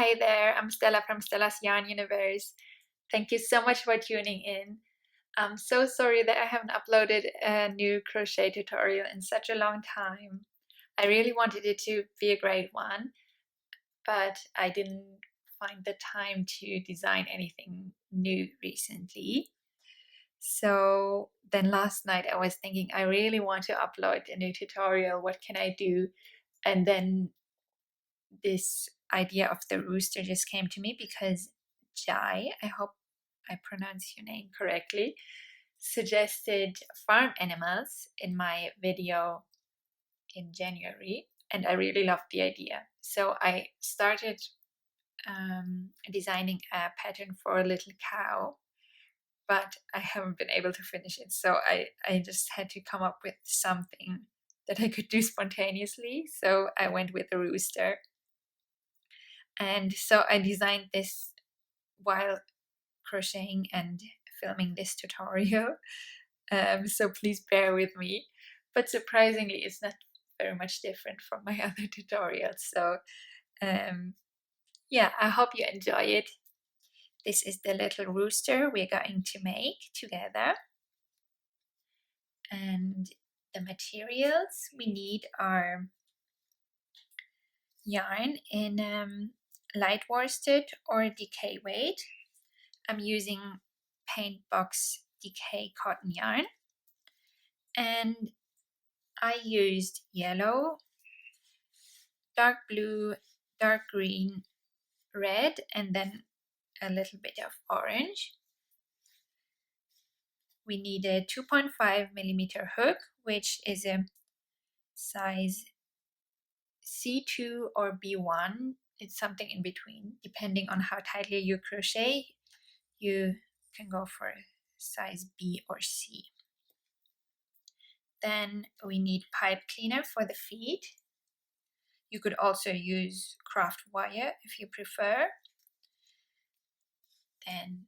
Hi there, I'm Stella from Stella's Yarn Universe. Thank you so much for tuning in. I'm so sorry that I haven't uploaded a new crochet tutorial in such a long time. I really wanted it to be a great one, but I didn't find the time to design anything new recently. So then last night I was thinking I really want to upload a new tutorial. What can I do? And then this idea of the rooster just came to me because Jai, I hope I pronounce your name correctly, suggested farm animals in my video in January, and I really loved the idea. So I started designing a pattern for a little cow, but I haven't been able to finish it. So I just had to come up with something that I could do spontaneously. So I went with the rooster. And so I designed this while crocheting and filming this tutorial. So please bear with me. But surprisingly, it's not very much different from my other tutorials. So yeah, I hope you enjoy it. This is the little rooster we're going to make together. And the materials we need are yarn in light worsted or DK weight. I'm using Paint Box DK cotton yarn, and I used yellow, dark blue, dark green, red, and then a little bit of orange. We need a 2.5mm hook, which is a size C2 or B1. It's something in between. Depending on how tightly you crochet, you can go for size B or C. Then we need pipe cleaner for the feet. You could also use craft wire if you prefer. Then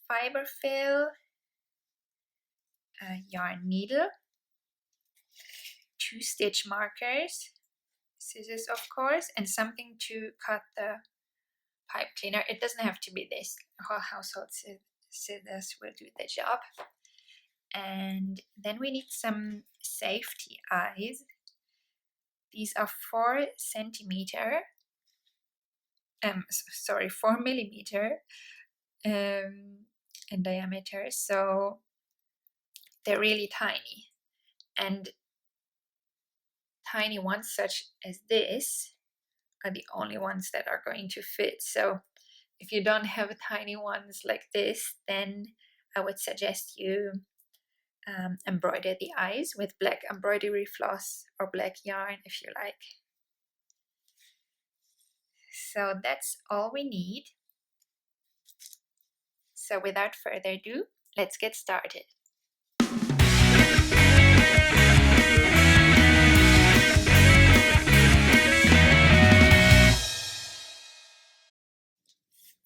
fiber fill, a yarn needle, 2 stitch markers, scissors of course, and something to cut the pipe cleaner. It doesn't have to be this. Household scissors will do the job. And then we need some safety eyes. These are 4 millimeter in diameter, so they're really tiny. And tiny ones such as this are the only ones that are going to fit. So if you don't have tiny ones like this, then I would suggest you embroider the eyes with black embroidery floss or black yarn if you like. So that's all we need. So without further ado, let's get started.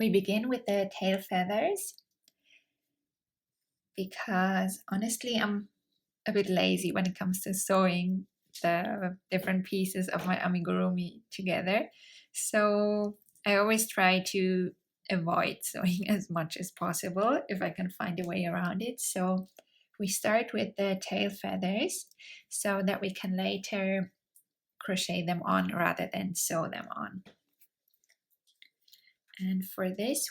We begin with the tail feathers because honestly I'm a bit lazy when it comes to sewing the different pieces of my amigurumi together. So I always try to avoid sewing as much as possible if I can find a way around it. So we start with the tail feathers so that we can later crochet them on rather than sew them on. And for this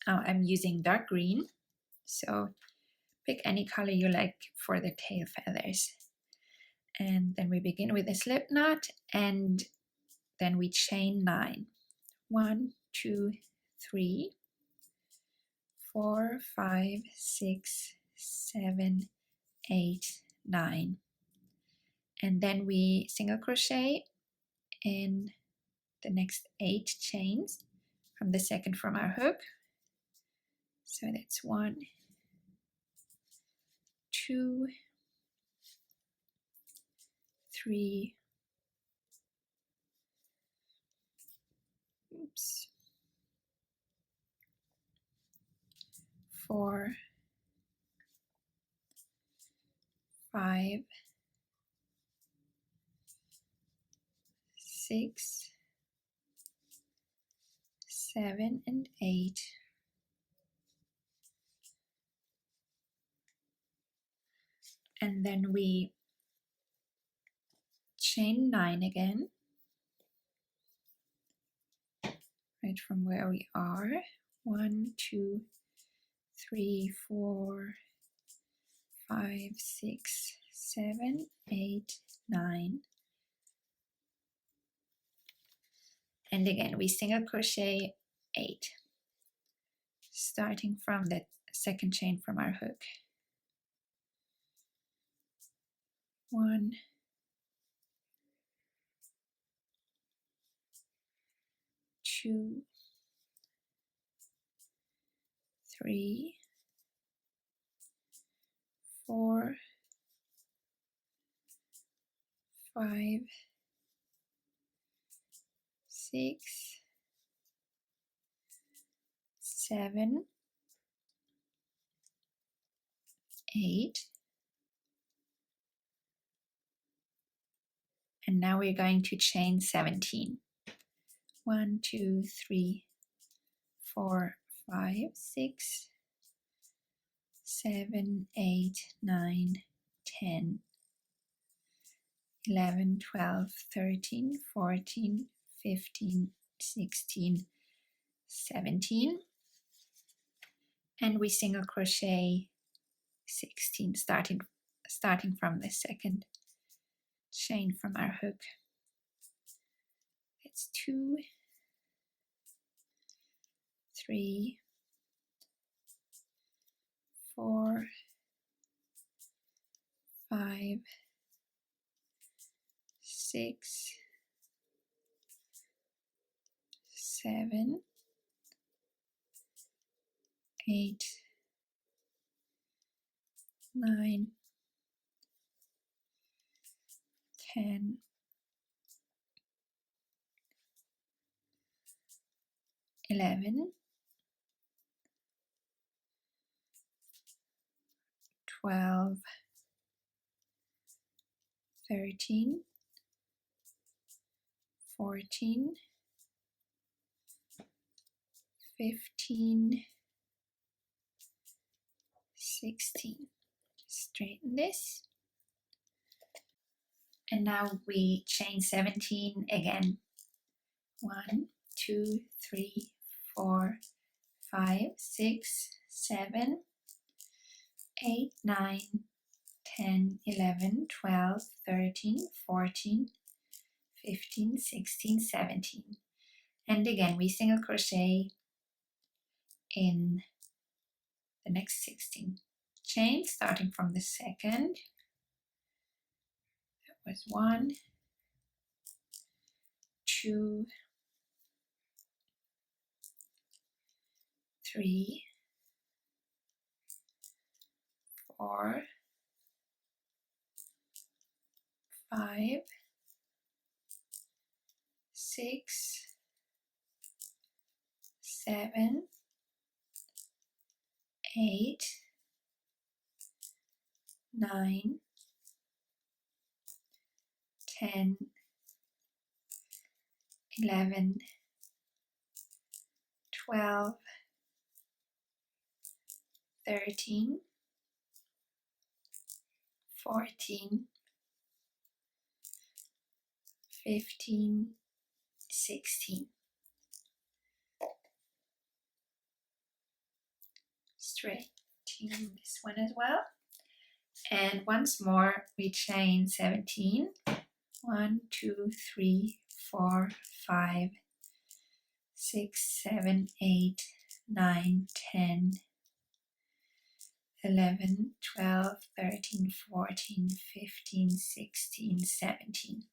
I'm using dark green, so pick any color you like for the tail feathers. And then we begin with a slip knot, and then we chain 9. 1, 2, 3, 4, 5, 6, 7, 8, 9. And then we single crochet in the next 8 chains from the second from our hook. So that's 1, 2, 3, 4, 5, 6, 7 and 8. And then we chain 9 again, right from where we are. 1, 2, 3, 4, 5, 6, 7, 8, 9. And again, we single crochet 8, starting from the second chain from our hook. 1, 2, 3, 4, 5, 6, 7, 8. And now we're going to chain 17. 1, 2, 3, 4, 5, 6, 7, 8, 9, 10, 11, 12, 13, 14, 15, 16, 17. And we single crochet 16, starting from the second chain from our hook. It's 2, 3, 4, 5, 6, 7, 8, 9, 10, 11, 12, 13, 14, 15, 16. Straighten this. And now we chain 17 again. 1, 2, 3, 4, 5, 6, 7, 8, 9, 10, 11, 12, 13, 14, 15, 16, 17. And again, we single crochet in the next 16 chains, starting from the second. That was 1, 2, 3, 4, 5, 6, 7, 8, 9, 10, 11, 12, 13, 14, 15, 16. Straighten this one as well. And once more, we chain 17. 1, 2, 3, 4, 5, 6, 7, 8, 9, 10, 11, 12, 13, 14, 15, 16, 17.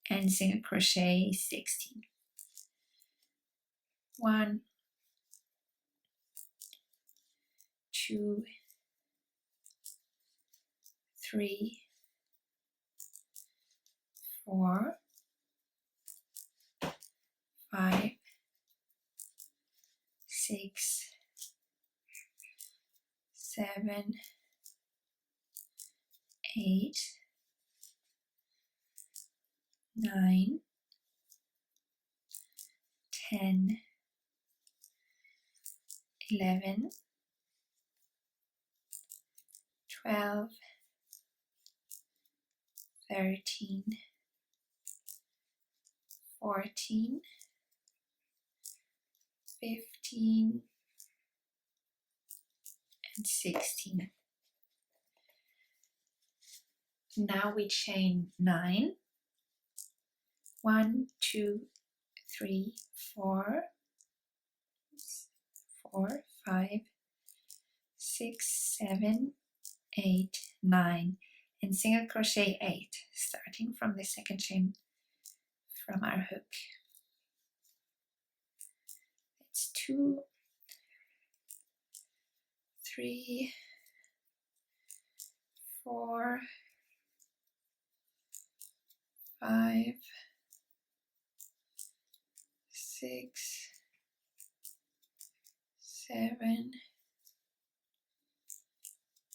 And single crochet 16. 1, 2, 3, 4, 5, 6, 7, 8, 9, 10, 11, 12, 13, 14, 15, and 16. Now we chain 9. 1, 2, 3, 4, 5, 6, 7, 8, 9, and single crochet 8, starting from the second chain from our hook. It's 2, 3, 4, 5, 6, 7,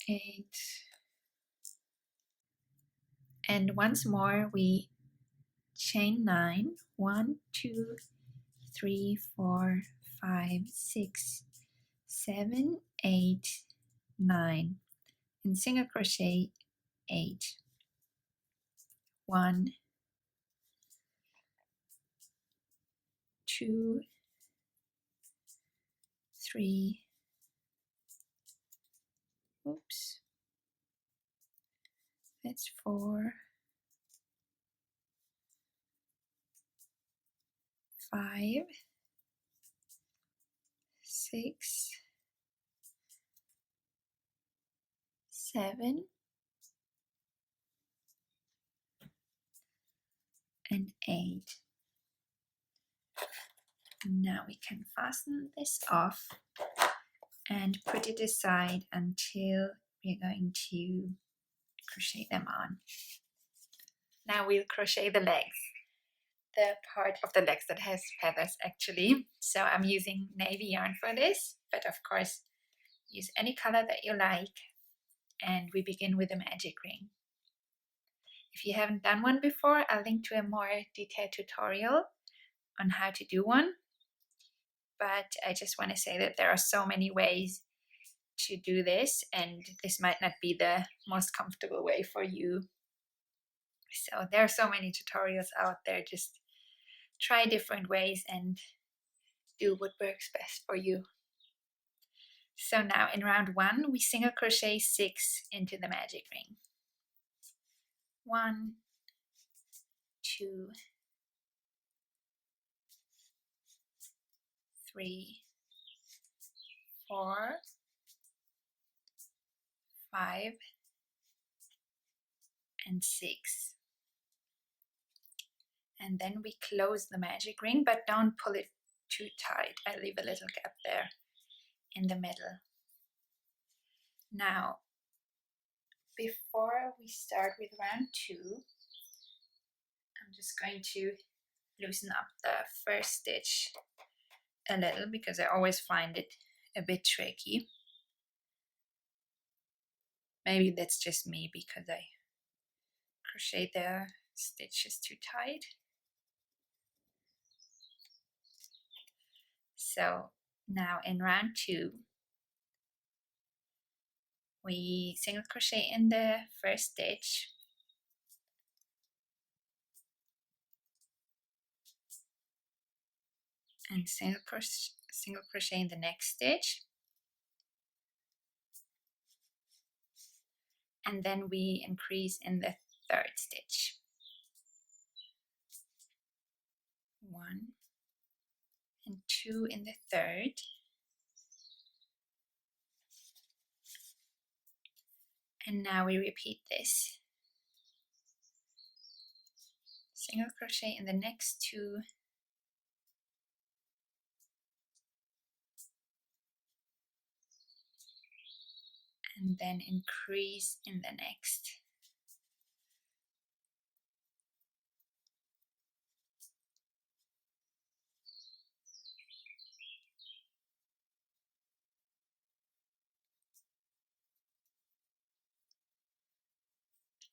8, and once more we chain 9. 1, 2, 3, 4, 5, 6, 7, 8, 9, and single crochet 8. 1, 2, 3, oops, that's 4, 5, 6, 7, and 8. Now we can fasten this off and put it aside until we're going to crochet them on. Now we'll crochet the legs, the part of the legs that has feathers actually. So I'm using navy yarn for this, but of course use any color that you like, and we begin with a magic ring. If you haven't done one before, I'll link to a more detailed tutorial on how to do one, but I just want to say that there are so many ways to do this, and this might not be the most comfortable way for you. So there are so many tutorials out there. Just try different ways and do what works best for you. So now in round 1 we single crochet 6 into the magic ring. 1, 2, 3, 4, 5, and 6. And then we close the magic ring, but don't pull it too tight. I leave a little gap there in the middle. Now, before we start with round 2, I'm just going to loosen up the first stitch a little because I always find it a bit tricky. Maybe that's just me because I crochet the stitches too tight. So now in round 2, we single crochet in the first stitch, and single crochet in the next stitch, and then we increase in the third stitch. 1 and 2 in the third, and now we repeat this. Single crochet in the next 2, and then increase in the next.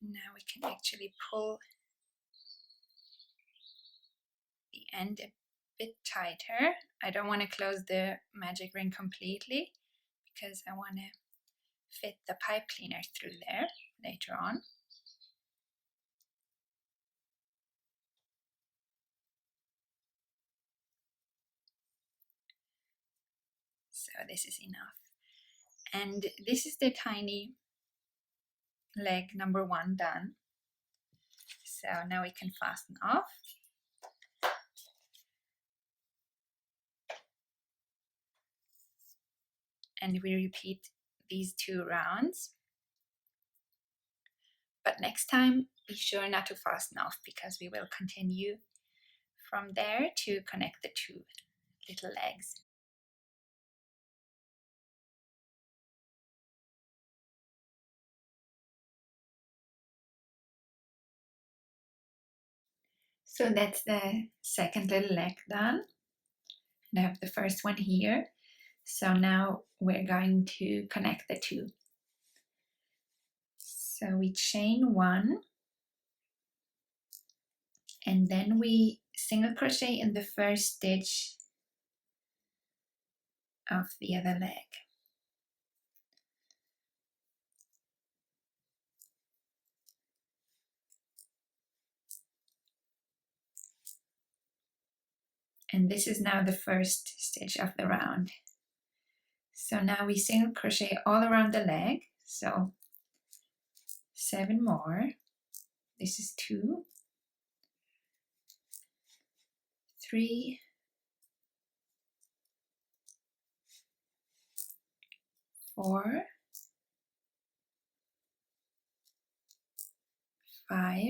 Now we can actually pull the end a bit tighter. I don't want to close the magic ring completely because I want to fit the pipe cleaner through there later on. So this is enough. And this is the tiny leg number 1 done. So now we can fasten off. And we repeat these 2 rounds. But next time, be sure not to fasten off because we will continue from there to connect the 2 little legs. So that's the second little leg done. And I have the first one here. So now we're going to connect the 2. So we chain 1, and then we single crochet in the first stitch of the other leg. And this is now the first stitch of the round. So now we single crochet all around the leg. So 7 more. This is 2, 3, 4, 5,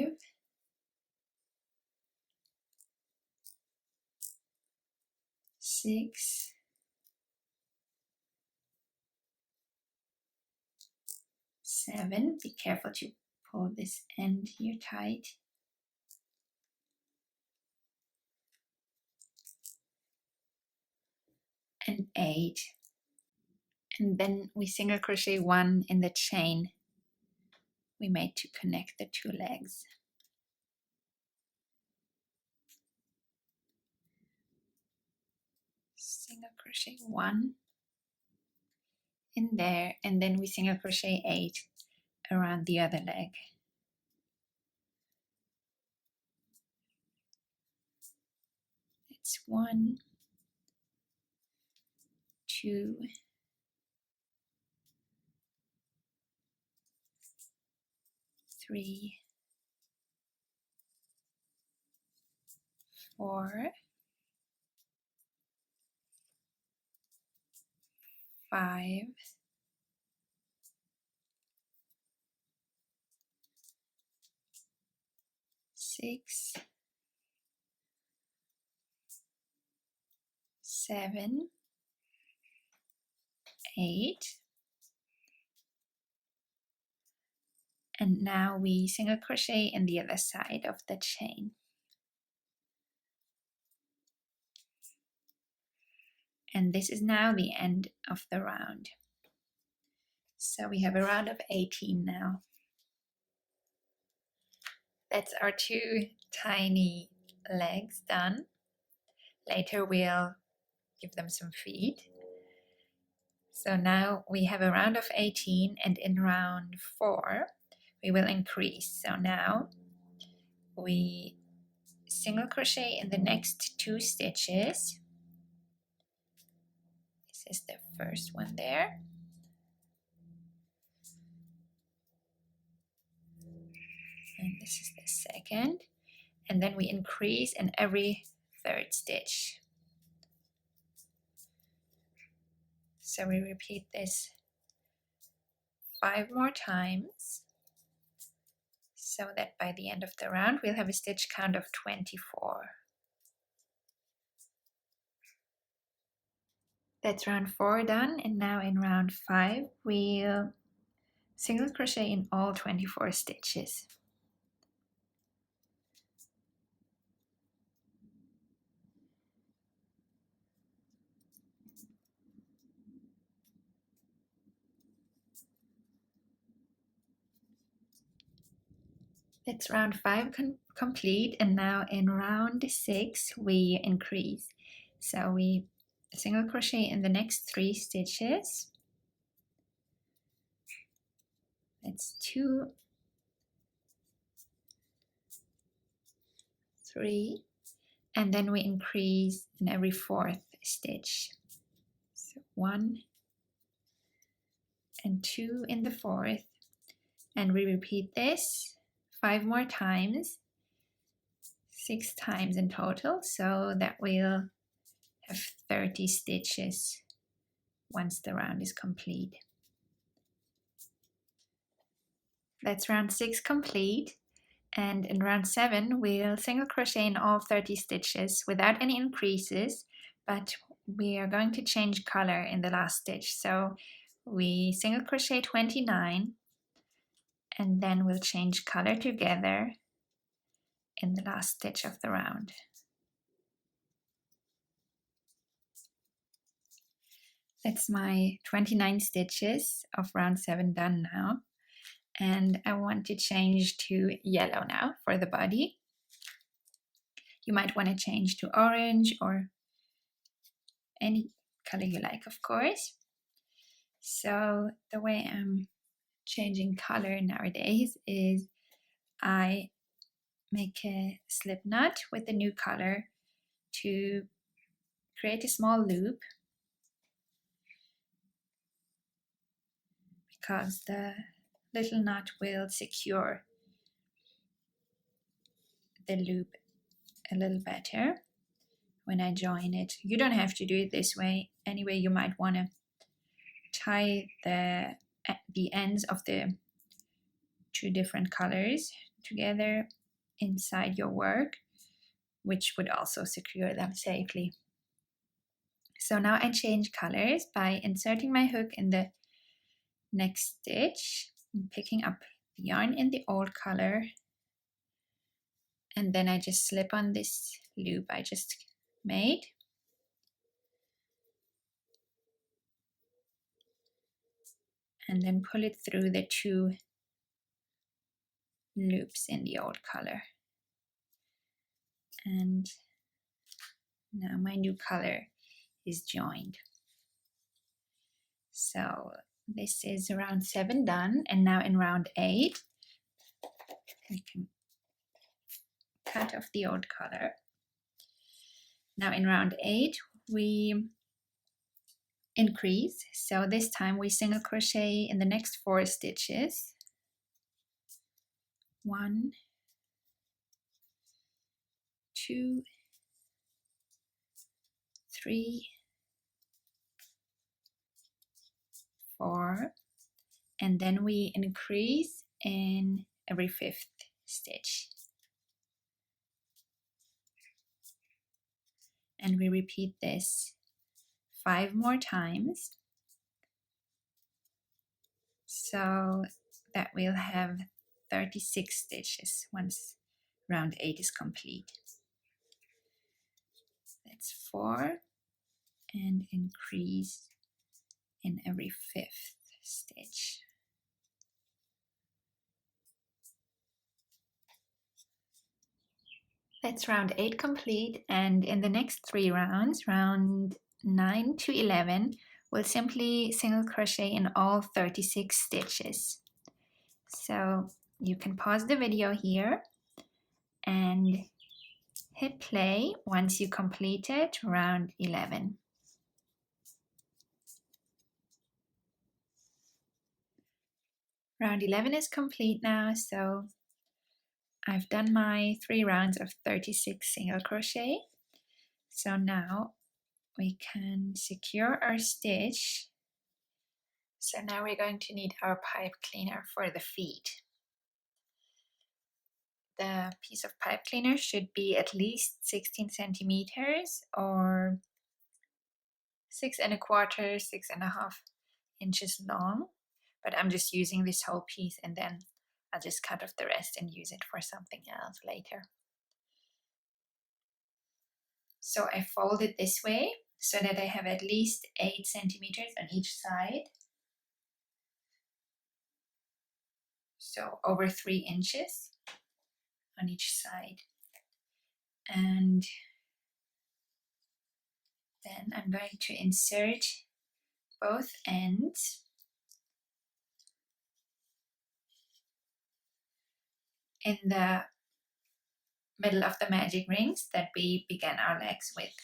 6, 7. Be careful to pull this end here tight. 8. And then we single crochet 1 in the chain we made to connect the 2 legs. Single crochet 1 in there, and then we single crochet 8 around the other leg. It's 1, 2, 3, 4, 5, 6, 7, 8. And now we single crochet in the other side of the chain. And this is now the end of the round. So we have a round of 18 now. That's our 2 tiny legs done. Later we'll give them some feet. So now we have a round of 18, and in round 4 we will increase. So now we single crochet in the next 2 stitches. This is the first one there. And this is the second. And then we increase in every 3rd stitch. So we repeat this 5 more times, so that by the end of the round we'll have a stitch count of 24. That's round 4 done, and now in round 5 we'll single crochet in all 24 stitches. That's round 5 complete, and now in round 6 we increase. So we single crochet in the next 3 stitches. That's 2, 3, and then we increase in every 4th stitch. So 1 and 2 in the 4th, and we repeat this 5 more times, 6 times in total, so that we'll have 30 stitches once the round is complete. That's round 6 complete, and in round 7 we'll single crochet in all 30 stitches without any increases, but we are going to change color in the last stitch. So we single crochet 29, and then we'll change color together in the last stitch of the round. That's my 29 stitches of round 7 done now, and I want to change to yellow now for the body. You might want to change to orange or any color you like, of course. So the way I'm changing color nowadays is I make a slip knot with the new color to create a small loop, because the little knot will secure the loop a little better when I join it. You don't have to do it this way. Anyway, you might want to tie the ends of the 2 different colors together inside your work, which would also secure them safely. So now I change colors by inserting my hook in the next stitch, picking up the yarn in the old color, and then I just slip on this loop I just made. And then pull it through the 2 loops in the old color. And now my new color is joined. So this is round 7 done, and now in round 8 we can cut off the old color. Now in round 8 we increase, so this time we single crochet in the next 4 stitches. 1, 2, 3, 4, and then we increase in every 5th stitch. And we repeat this 5 more times, so that we'll have 36 stitches once round 8 is complete. That's 4, and increase in every 5th stitch. That's round 8 complete, and in the next 3 rounds, round 9 to 11, we'll simply single crochet in all 36 stitches. So you can pause the video here and hit play once you completed round 11. Round 11 is complete now, so I've done my 3 rounds of 36 single crochet. So now we can secure our stitch. So now we're going to need our pipe cleaner for the feet. The piece of pipe cleaner should be at least 16 centimeters or 6 1/4, 6 1/2 inches long. But I'm just using this whole piece, and then I'll just cut off the rest and use it for something else later. So I fold it this way so that I have at least 8 centimeters on each side. So over 3 inches on each side. And Then I'm going to insert both ends in the middle of the magic rings that we began our legs with,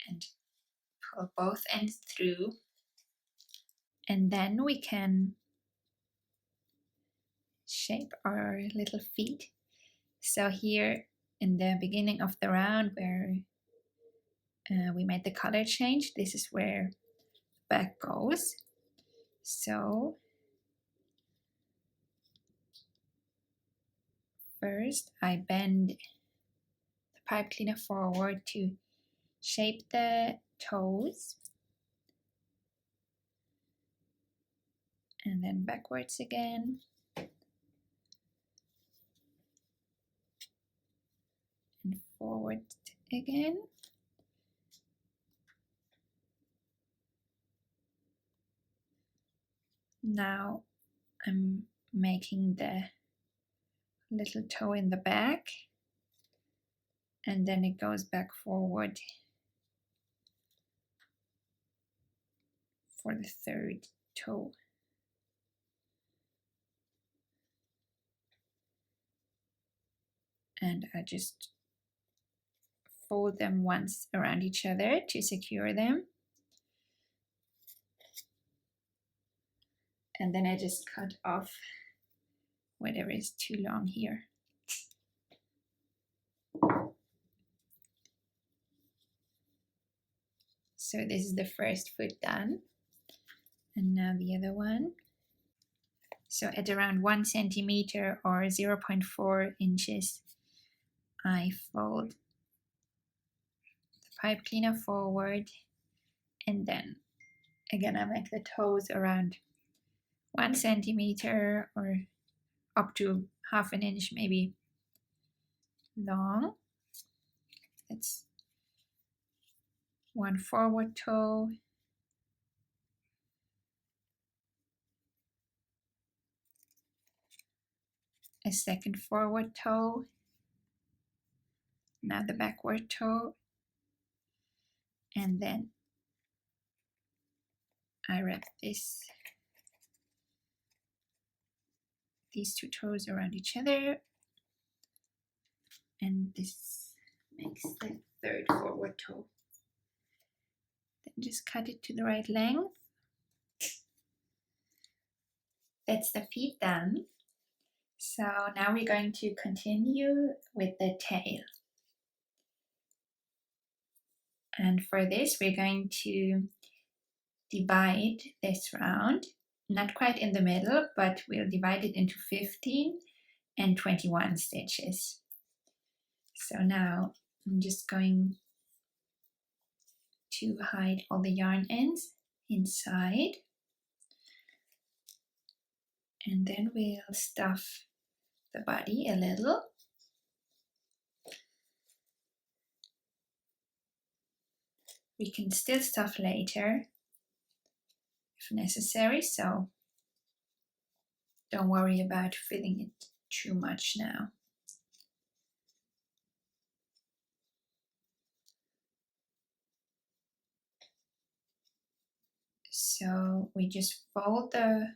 and pull both ends through, and then we can shape our little feet. So here in the beginning of the round where we made the color change, this is where the back goes. So first I bend the pipe cleaner forward to shape the toes, and then backwards again, and forward again. Now I'm making the little toe in the back, and then it goes back forward for the third toe. And I just fold them once around each other to secure them. And then I just cut off whatever is too long here. So this is the first foot done. And now the other one. So at around 1 centimeter or 0.4 inches, I fold the pipe cleaner forward, and then again I make the toes around 1 centimeter or up to half an inch maybe long. That's one forward toe, a second forward toe, now the backward toe, and then I wrap these two toes around each other, and this makes the third forward toe. Then just cut it to the right length. That's the feet done. So now we're going to continue with the tail. And for this, we're going to divide this round, not quite in the middle, but we'll divide it into 15 and 21 stitches. So now I'm just going to hide all the yarn ends inside, and then we'll stuff the body a little. We can still stuff later if necessary, so don't worry about filling it too much now. So we just fold the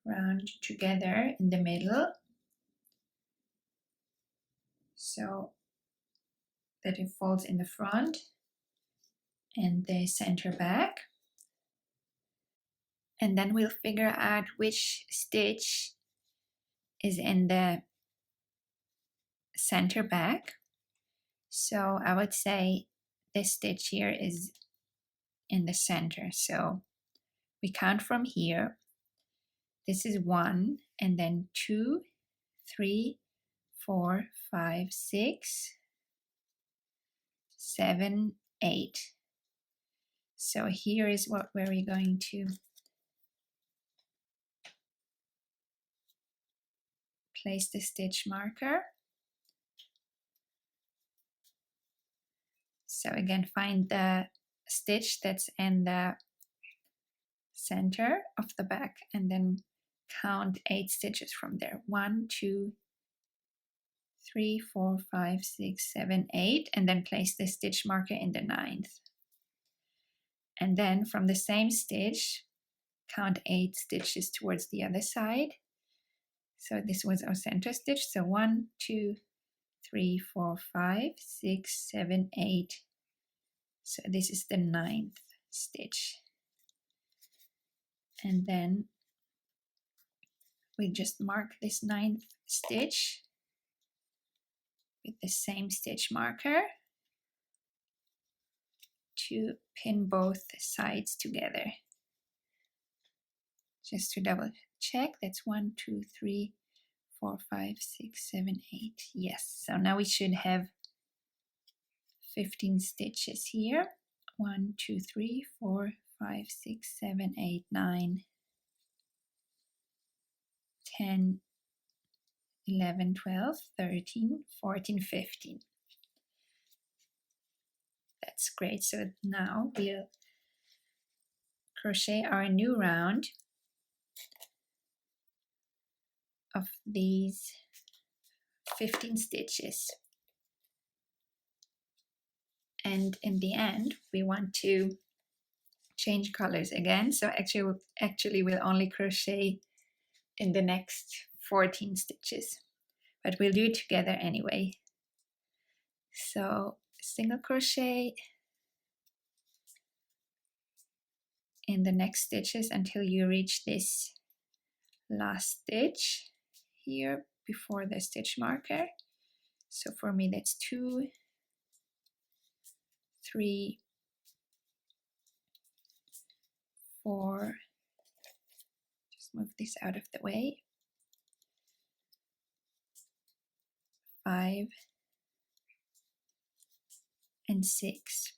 round together in the middle so that it folds in the front and the center back. And then we'll figure out which stitch is in the center back. So I would say this stitch here is in the center. So we count from here. This is 1, and then 2, 3, 4, 5, 6, 7, 8. So here is where we're going to place the stitch marker. So again, find the stitch that's in the center of the back, and then count 8 stitches from there. 1, 2, 3, 4, 5, 6, 7, 8, and then place the stitch marker in the 9th. And then from the same stitch, count 8 stitches towards the other side. So this was our center stitch. So 1, 2, 3, 4, 5, 6, 7, 8. So this is the 9th stitch. And then we just mark this 9th stitch with the same stitch marker to pin both sides together. Just to double check, that's 1, 2, 3, 4, 5, 6, 7, 8. Yes, so now we should have 15 stitches here. 1, 2, 3, 4, 5, 6, 7, 8, 9, 10, 11, 12, 13, 14, 15. That's great. So now we'll crochet our new round of these 15 stitches. And in the end, we want to change colors again. So actually we'll only crochet in the next 14 stitches, but we'll do it together anyway. So single crochet in the next stitches until you reach this last stitch here before the stitch marker. So for me that's 2, 3, 4, just move this out of the way, 5, and 6.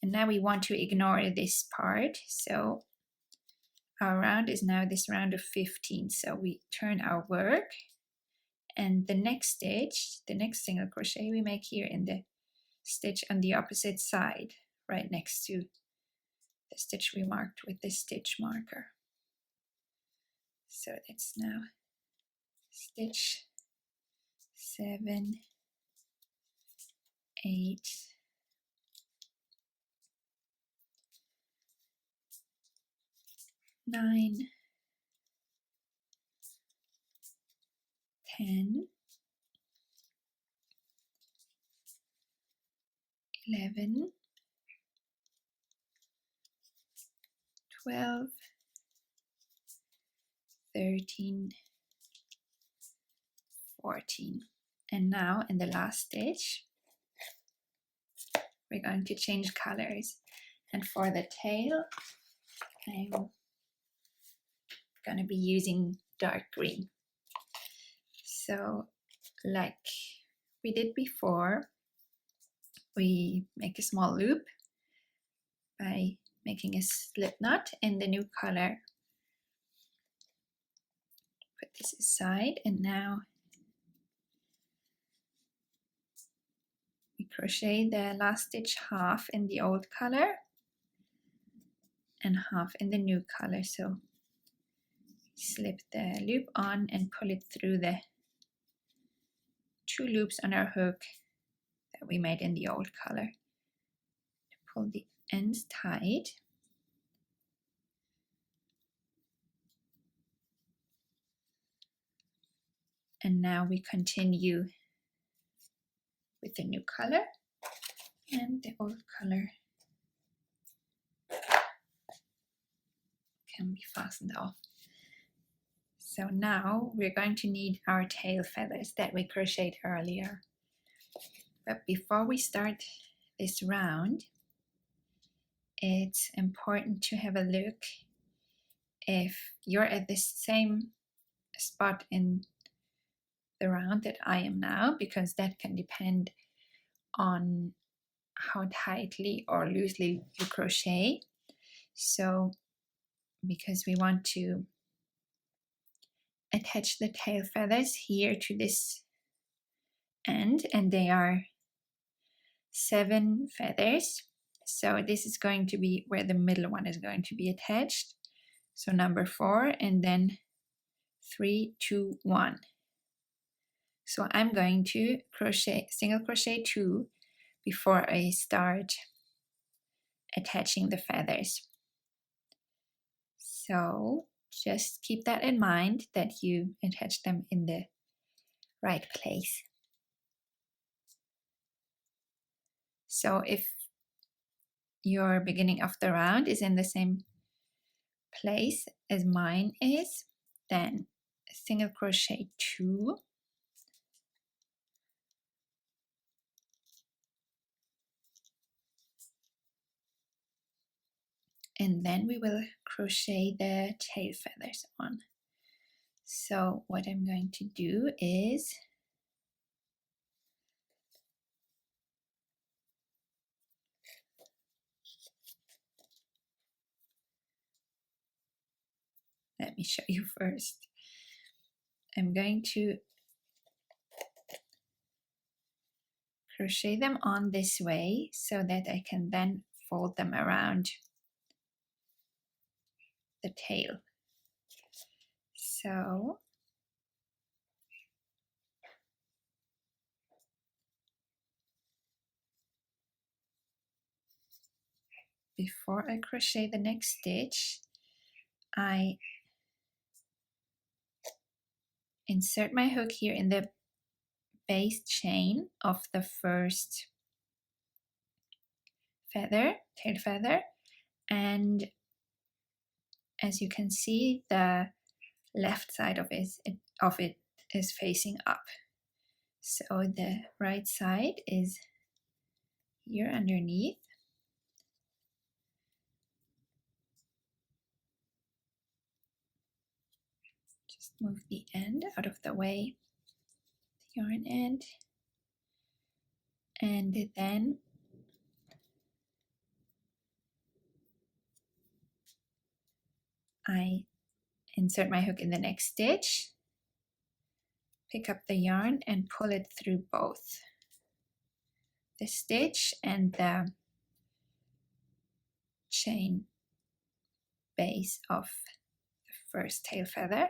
And now we want to ignore this part. So our round is now this round of 15. So we turn our work, and the next stitch, the next single crochet we make here in the stitch on the opposite side, right next to the stitch we marked with the stitch marker. So that's now stitch 7, 8, 9, 10, 11, 12, 13, 14. And now in the last stitch, we're going to change colors. And for the tail, I'm going to be using dark green. So like we did before, we make a small loop by making a slip knot in the new color. Put this aside, and now we crochet the last stitch half in the old color and half in the new color. So slip the loop on and pull it through the 2 loops on our hook that we made in the old color. Pull the ends tight. And now we continue with the new color, and the old color can be fastened off. So now we're going to need our tail feathers that we crocheted earlier. But before we start this round, it's important to have a look if you're at the same spot in the round that I am now, because that can depend on how tightly or loosely you crochet. So because we want to attach the tail feathers here to this end, and they are 7 feathers. So this is going to be where the middle one is going to be attached. So number 4, and then 3, 2, 1. So I'm going to crochet, single crochet 2 before I start attaching the feathers. So just keep that in mind, that you attach them in the right place. So if your beginning of the round is in the same place as mine is, then single crochet 2, and then we will crochet the tail feathers on. So what I'm going to do is let me show you first. I'm going to crochet them on this way so that I can then fold them around the tail. So before I crochet the next stitch, I insert my hook here in the base chain of the first feather, tail feather, and as you can see, the left side of it is facing up. So the right side is here underneath. Just move the end out of the way, the yarn end, and then I insert my hook in the next stitch, pick up the yarn and pull it through both the stitch and the chain base of the first tail feather,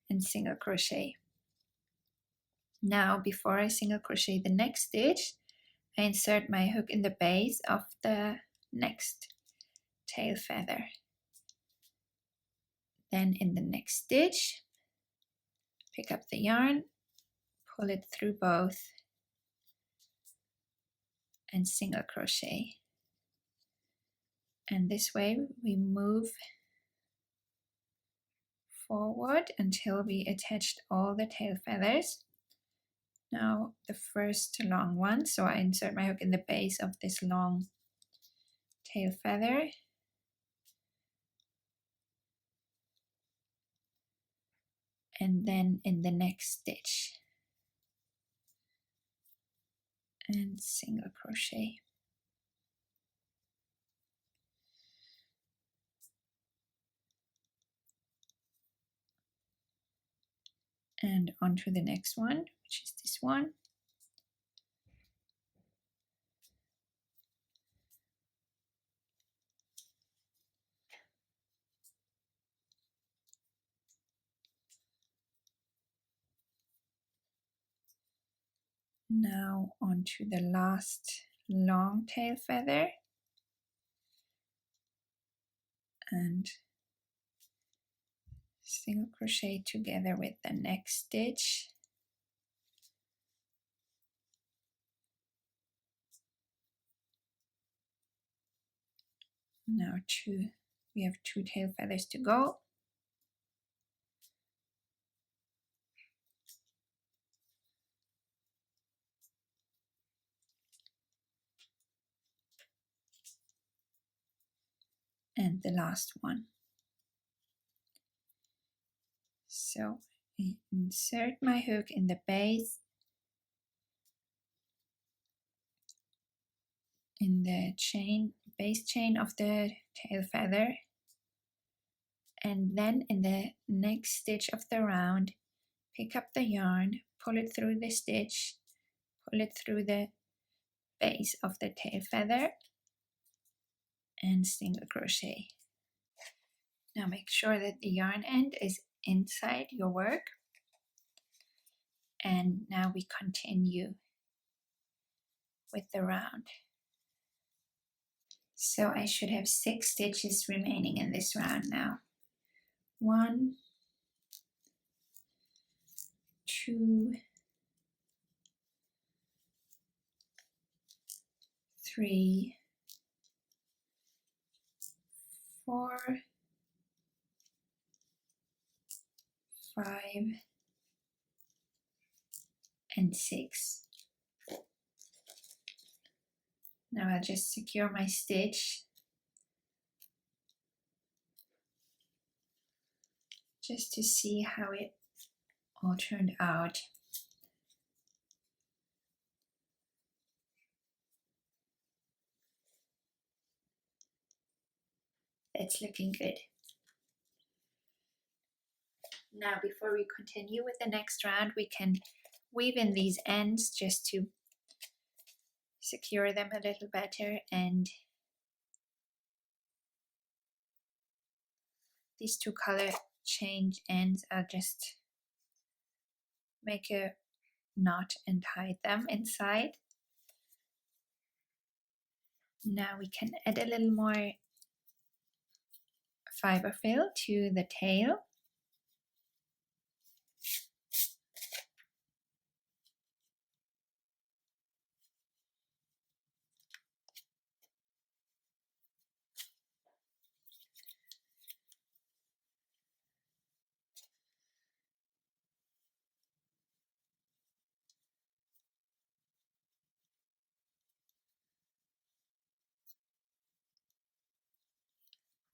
and single crochet. Now before I single crochet the next stitch, I insert my hook in the base of the next tail feather. Then in the next stitch, pick up the yarn, pull it through both, and single crochet. And this way we move forward until we attached all the tail feathers. Now the first long one, so I insert my hook in the base of this long tail feather, and then in the next stitch and single crochet. And onto the next one, which is this one. Now onto the last long tail feather, and single crochet together with the next stitch. Now we have 2 tail feathers to go. And the last one. So I insert my hook in the base, in the base chain of the tail feather, and then in the next stitch of the round, pick up the yarn, pull it through the stitch, pull it through the base of the tail feather, and single crochet. Now make sure that the yarn end is inside your work, And now we continue with the round. So I should have 6 stitches remaining in this round now. 1, 2, 3, 4, 5, and 6. Now I'll just secure my stitch just to see how it all turned out. That's looking good. Now before we continue with the next round, we can weave in these ends just to secure them a little better, and these 2 color change ends, I'll just make a knot and tie them inside. Now we can add a little more fiber fill to the tail.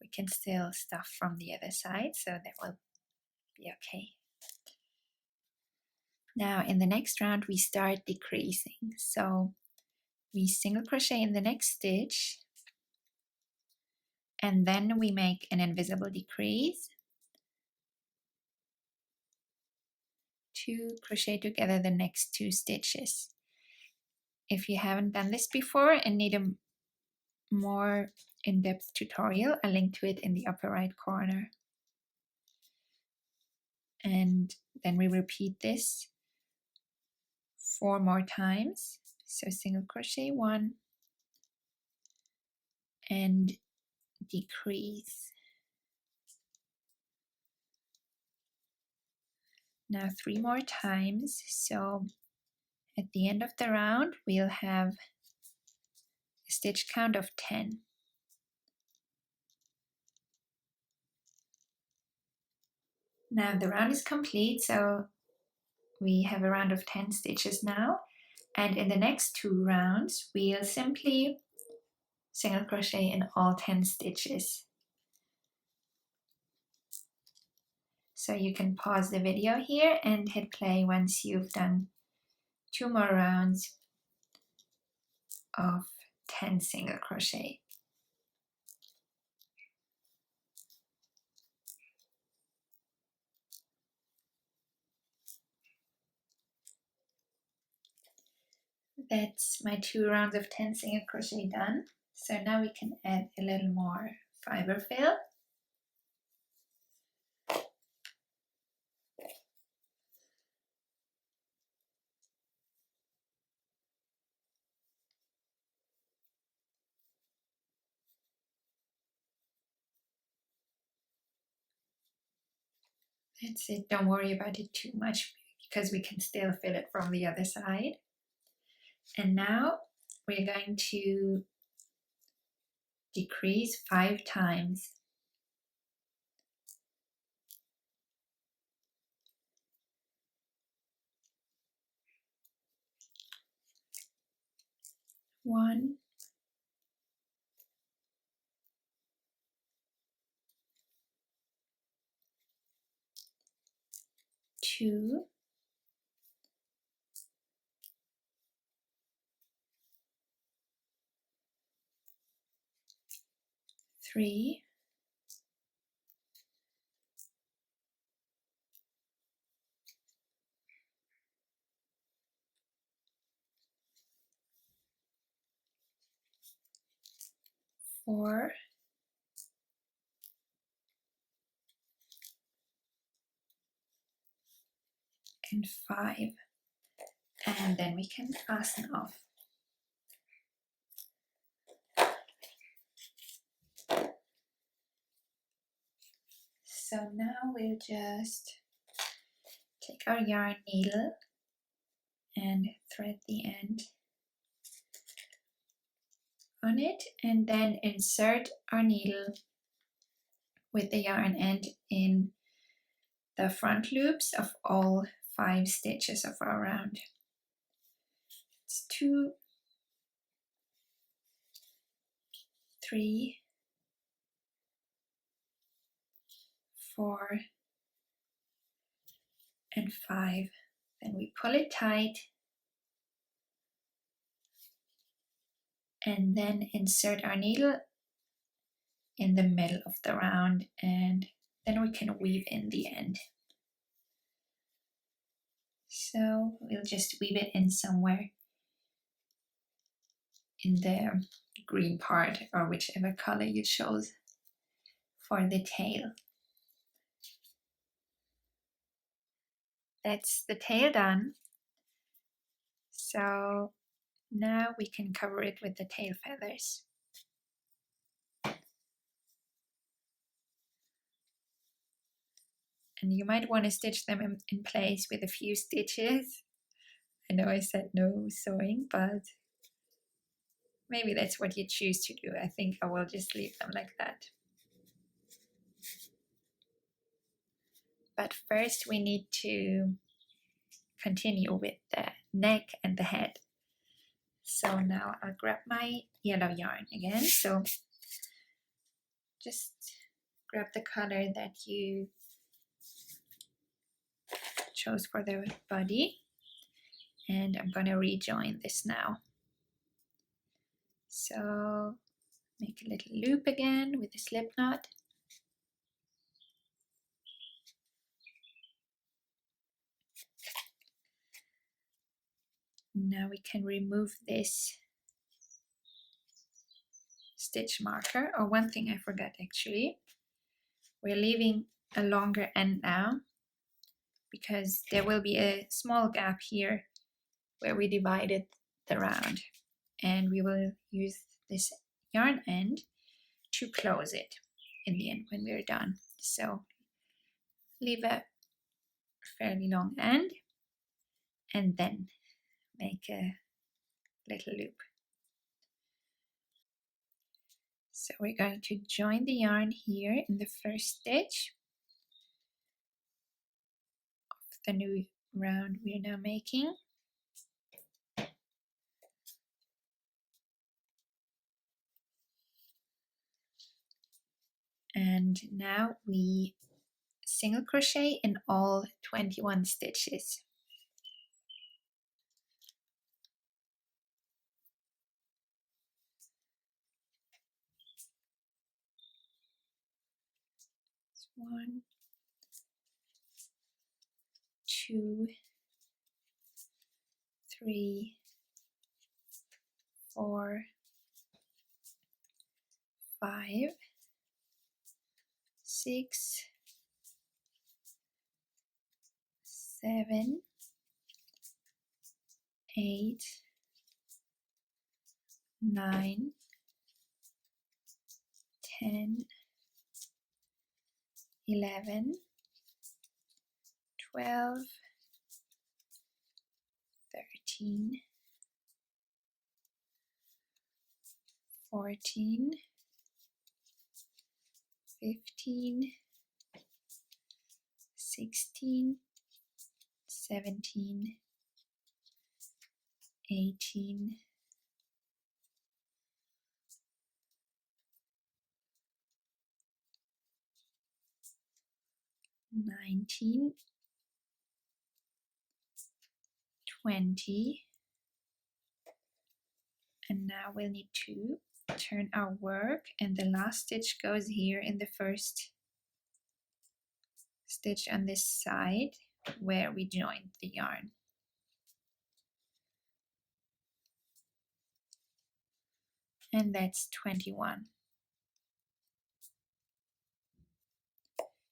We can still stuff from the other side, so that will be okay. Now in the next round we start decreasing. So we single crochet in the next stitch, and then we make an invisible decrease, 2 crochet together the next 2 stitches. If you haven't done this before and need a more in-depth tutorial, I'll link to it in the upper right corner. And then we repeat this 4 more times. So single crochet 1 and decrease. Now 3 more times. So at the end of the round we'll have a stitch count of 10. Now the round is complete, so we have a round of 10 stitches now, and in the next 2 rounds we'll simply single crochet in all 10 stitches. So you can pause the video here and hit play once you've done 2 more rounds of 10 single crochet. That's my 2 rounds of 10 single crochet done. So now we can add a little more fiber fill. That's it, don't worry about it too much because we can still fill it from the other side. And now we're going to decrease 5 times. One, 2, 3, 4, and 5. and then we can fasten off. So now we'll just take our yarn needle and thread the end on it, and then insert our needle with the yarn end in the front loops of all 5 stitches of our round. It's 2, 3, 4, and 5. Then we pull it tight and then insert our needle in the middle of the round, and then we can weave in the end. So we'll just weave it in somewhere in the green part, or whichever color you chose for the tail. That's the tail done. So now we can cover it with the tail feathers. And you might want to stitch them in place with a few stitches. I know I said no sewing, but maybe that's what you choose to do. I think I will just leave them like that. But first we need to continue with the neck and the head. So now I'll grab my yellow yarn again. So just grab the color that you chose for the body, and I'm gonna rejoin this now. So make a little loop again with a slip knot. Now we can remove this stitch marker. Oh, one thing I forgot actually. We're leaving a longer end now because there will be a small gap here where we divided the round, and we will use this yarn end to close it in the end when we're done. So leave a fairly long end and then make a little loop. So we're going to join the yarn here in the first stitch of the new round we're now making. And now we single crochet in all 21 stitches. One, 2, 3, 4, 5, 6, 7, 8, 9, 10, 11, 12, 13, 14, 15, 16, 17, 18, 19, 20, and now we'll need to turn our work, and the last stitch goes here in the first stitch on this side where we joined the yarn. And that's 21.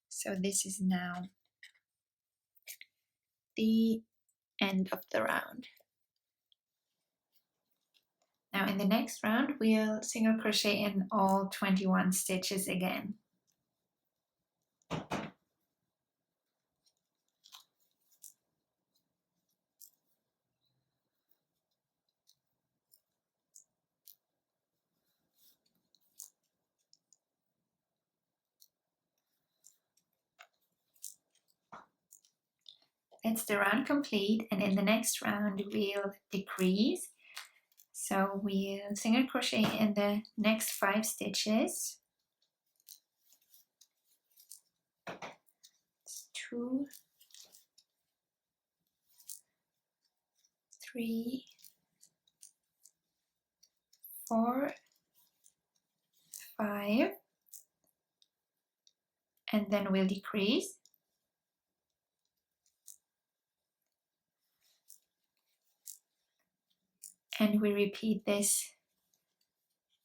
So this is now the end of the round. Now in the next round, we'll single crochet in all 21 stitches again. That's the round complete, and in the next round we'll decrease. So we'll single crochet in the next 5 stitches. It's 2, 3, 4, 5, and then we'll decrease. And we repeat this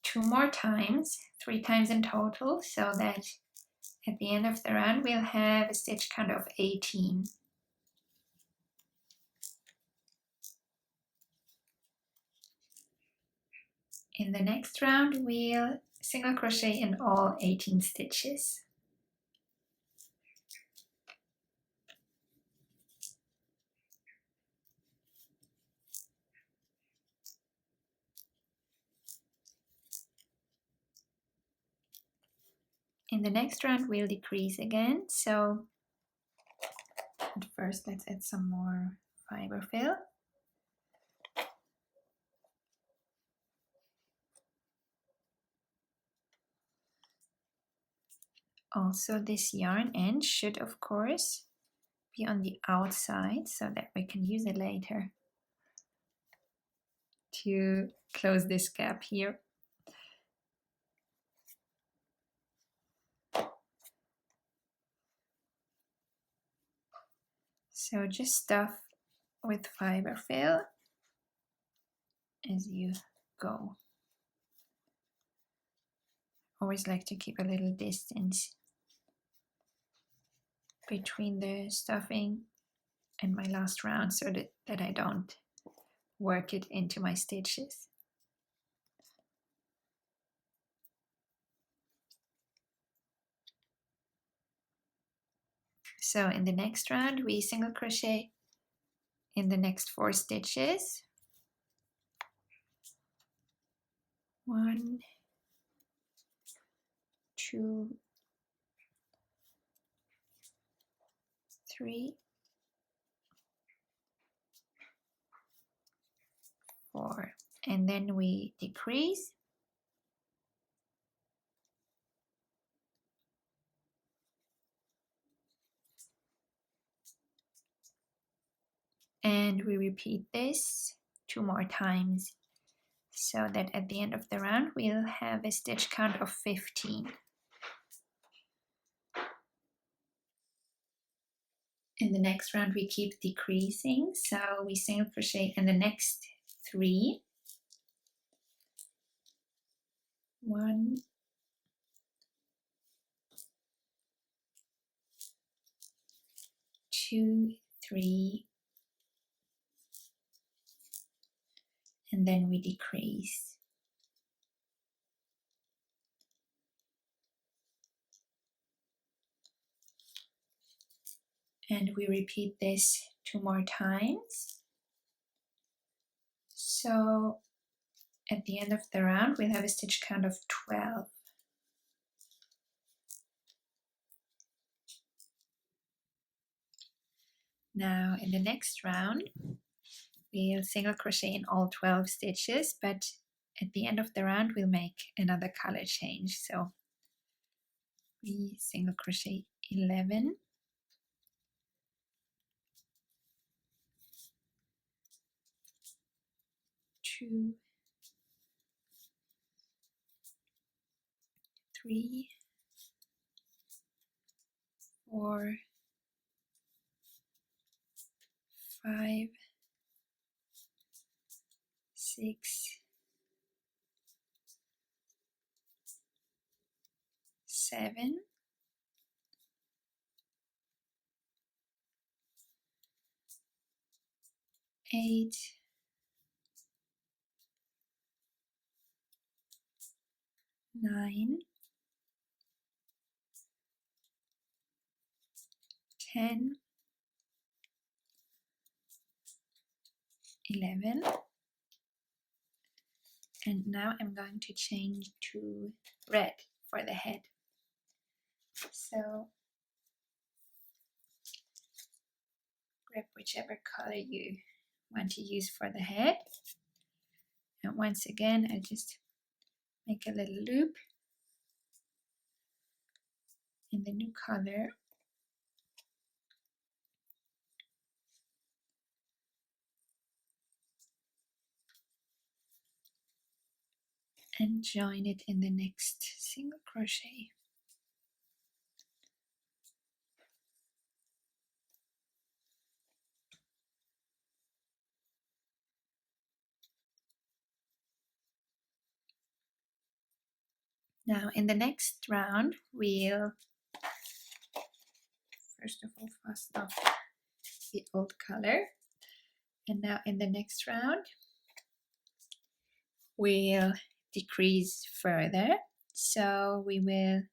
2 more times, 3 times in total, so that at the end of the round we'll have a stitch count of 18. In the next round we'll single crochet in all 18 stitches. In the next round we'll decrease again, so at first let's add some more fiber fill. Also, this yarn end should of course be on the outside so that we can use it later to close this gap here. So just stuff with fiber fill as you go. Always like to keep a little distance between the stuffing and my last round so that I don't work it into my stitches. So in the next round we single crochet in the next 4 stitches. 1, 2, 3, 4, and then we decrease. And we repeat this 2 more times so that at the end of the round we'll have a stitch count of 15. In the next round we keep decreasing, so we single crochet in the next 3. 1, 2, 3, and then we decrease. And we repeat this 2 more times. So at the end of the round we'll have a stitch count of 12. Now in the next round we'll single crochet in all 12 stitches, but at the end of the round we'll make another color change. So we single crochet 11, 2, 3, 4, 5, 6, 7, 8, 9, 10, 11, and now I'm going to change to red for the head. So grab whichever color you want to use for the head, and once again I just make a little loop in the new color, and join it in the next single crochet. Now in the next round we'll first of all fasten off the old color, and now in the next round we'll decrease further. So we will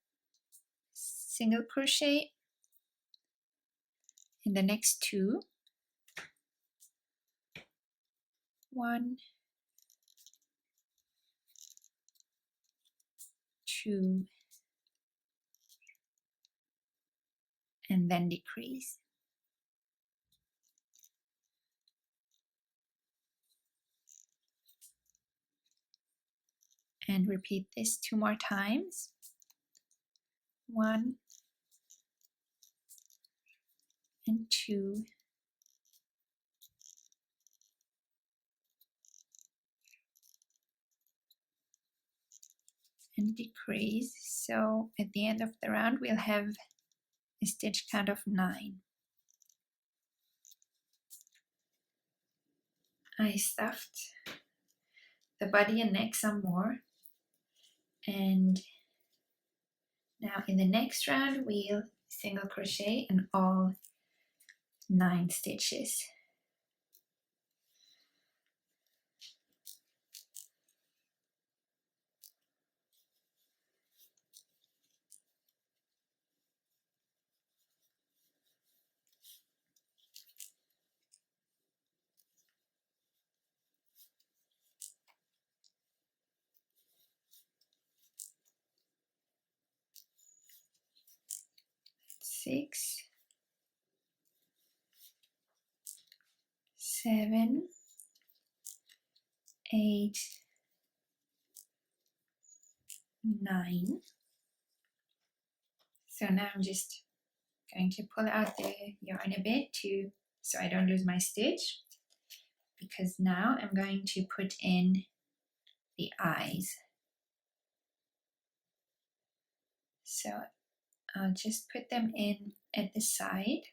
single crochet in the next 2, 1, 2, and then decrease. And repeat this 2 more times. 1 and 2, and decrease. So at the end of the round we'll have a stitch count of 9. I stuffed the body and neck some more, and now in the next round we'll single crochet in all 9 stitches. Six, 7, 8, 9. So now I'm just going to pull out the yarn a bit so I don't lose my stitch, because now I'm going to put in the eyes. So I'll just put them in at the side.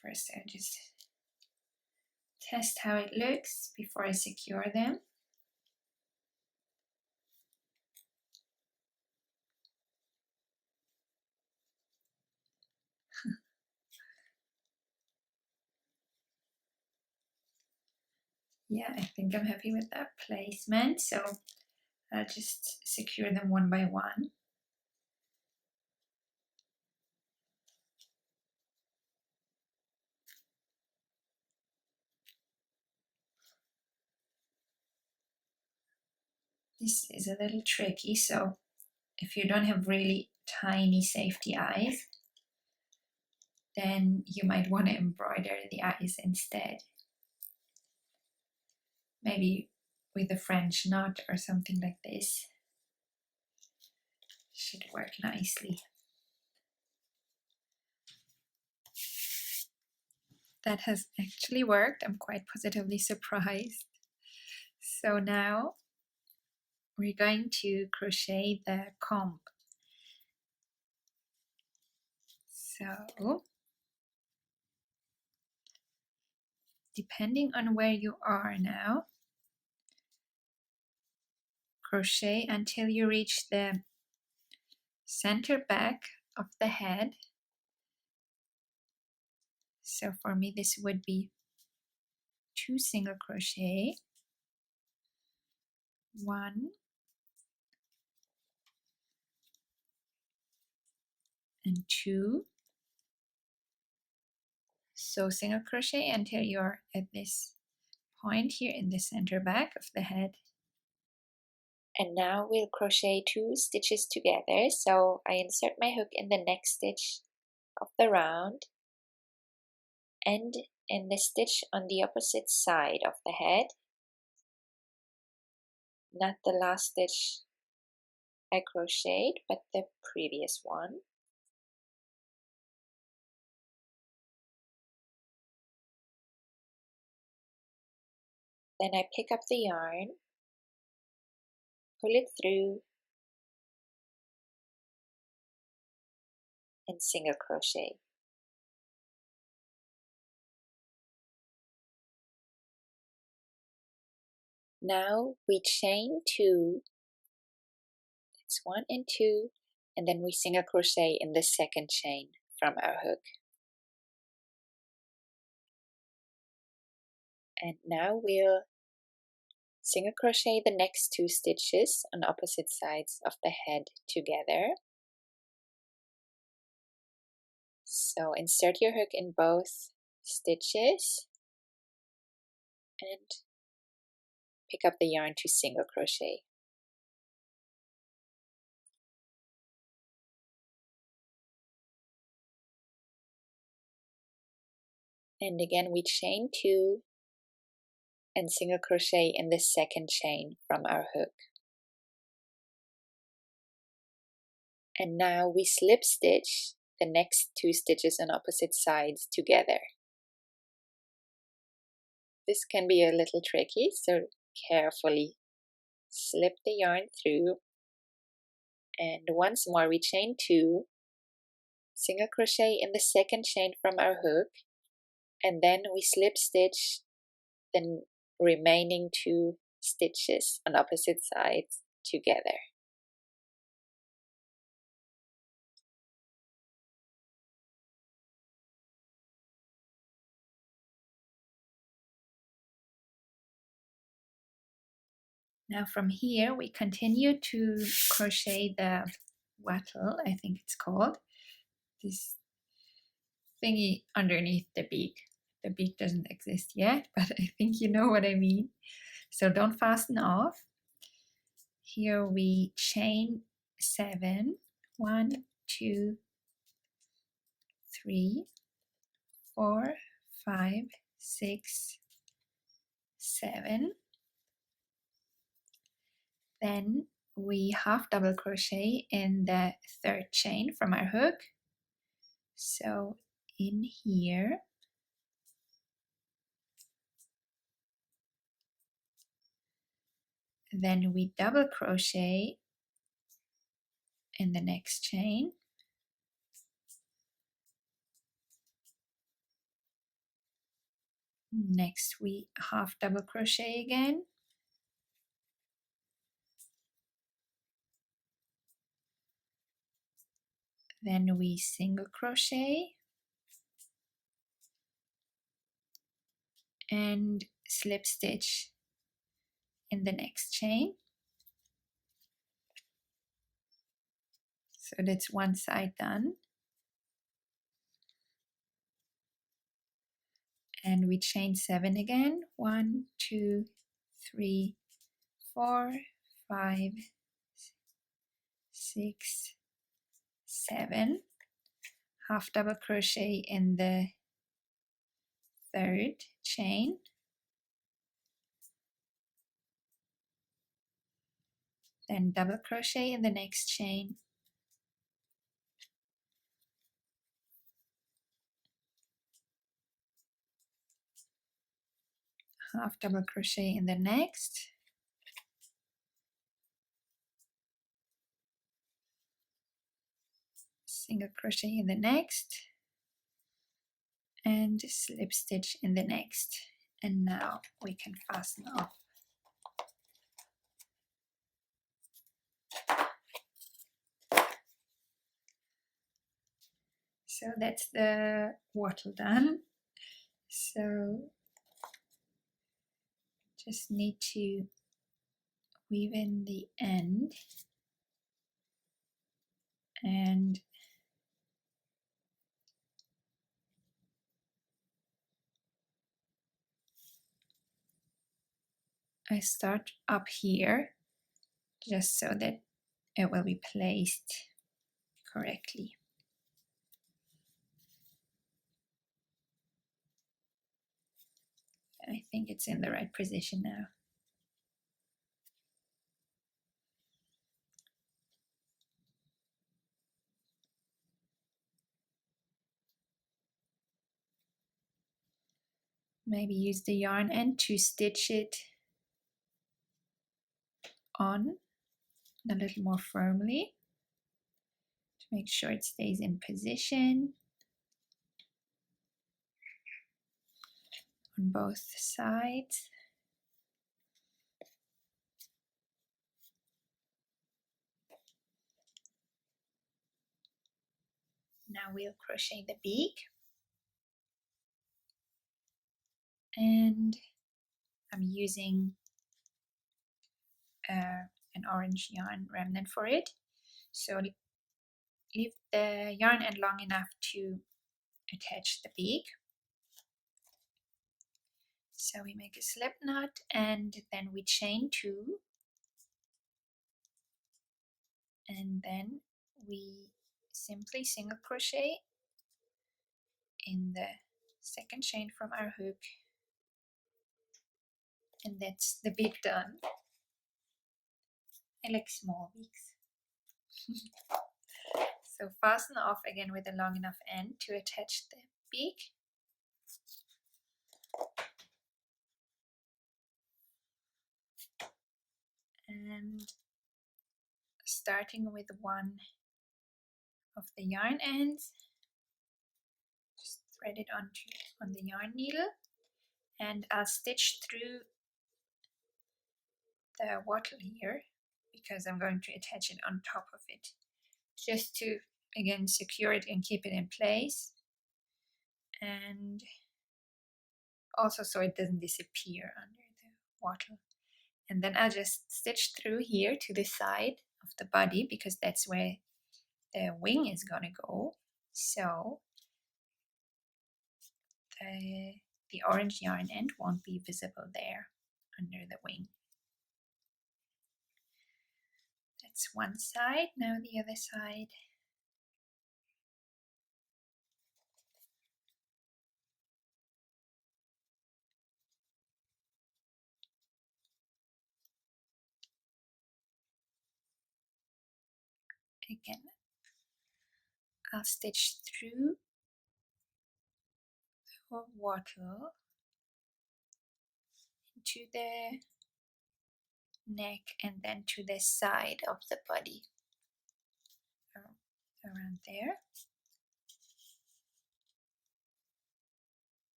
First I'll just test how it looks before I secure them. Yeah, I think I'm happy with that placement, so I'll just secure them one by one. This is a little tricky, so if you don't have really tiny safety eyes, then you might want to embroider the eyes instead. Maybe with a French knot or something like this. Should work nicely. That has actually worked. I'm quite positively surprised. So now we're going to crochet the comb. So depending on where you are now, crochet until you reach the center back of the head. So for me this would be 2 single crochet, 1 and 2. So single crochet until you're at this point here in the center back of the head. And now we'll crochet 2 stitches together. So I insert my hook in the next stitch of the round and in the stitch on the opposite side of the head, not the last stitch I crocheted, but the previous one. Then I pick up the yarn, pull it through, and single crochet. Now we chain 2, that's 1 and 2, and then we single crochet in the second chain from our hook. And now we'll single crochet the next 2 stitches on opposite sides of the head together. So insert your hook in both stitches and pick up the yarn to single crochet. And again we chain 2 and single crochet in the second chain from our hook. And now we slip stitch the next 2 stitches on opposite sides together. This can be a little tricky, so carefully slip the yarn through, and once more we chain 2, single crochet in the second chain from our hook, and then we slip stitch the remaining 2 stitches on opposite sides together. Now from here we continue to crochet the wattle, I think it's called, this thingy underneath the beak. The beak doesn't exist yet, but I think you know what I mean. So don't fasten off. Here we chain 7, 1, 2, 3, 4, 5, 6, 7. Then we half double crochet in the third chain from our hook. So in here, then we double crochet in the next chain. Next we half double crochet again. Then we single crochet and slip stitch in the next chain. So that's one side done. And we chain 7 again. 1, 2, 3, 4, 5, 6, 7. Half double crochet in the third chain. Then double crochet in the next chain. Half double crochet in the next. Single crochet in the next. And slip stitch in the next. And now we can fasten off. So that's the wattle done. So Just need to weave in the end and I start up here just so that it will be placed correctly. I think it's in the right position now. Maybe use the yarn end to stitch it on a little more firmly to make sure it stays in position on both sides. Now we'll crochet the beak, and I'm using an orange yarn remnant for it. So leave the yarn end long enough to attach the beak. So we make a slip knot and then we chain 2, and then we simply single crochet in the second chain from our hook, and that's the beak done. I like small beaks. So fasten off again with a long enough end to attach the beak. And starting with one of the yarn ends, just thread it on the yarn needle, and I'll stitch through the wattle here because I'm going to attach it on top of it, just to again secure it and keep it in place, and also so it doesn't disappear under the wattle. And then I'll just stitch through here to the side of the body because that's where the wing is gonna go. So the orange yarn end won't be visible there under the wing. That's one side. Now the other side. Again, I'll stitch through the wattle into the neck and then to the side of the body, around there.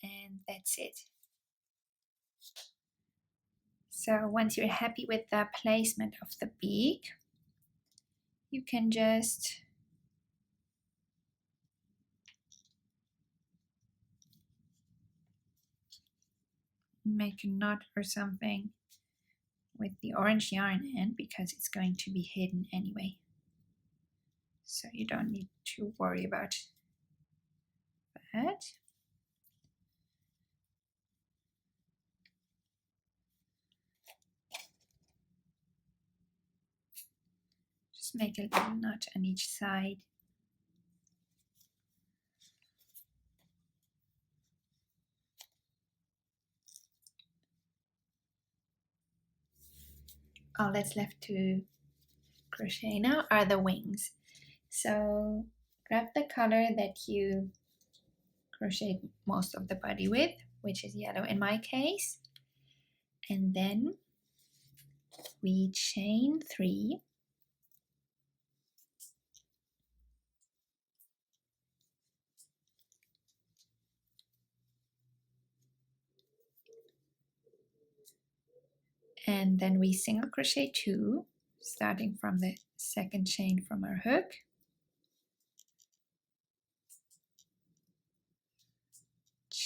And that's it. So once you're happy with the placement of the beak, you can just make a knot or something with the orange yarn end because it's going to be hidden anyway. So you don't need to worry about that. Just make a little knot on each side. All that's left to crochet now are the wings. So grab the color that you crocheted most of the body with, which is yellow in my case, and then we chain 3, and then we single crochet 2, starting from the second chain from our hook,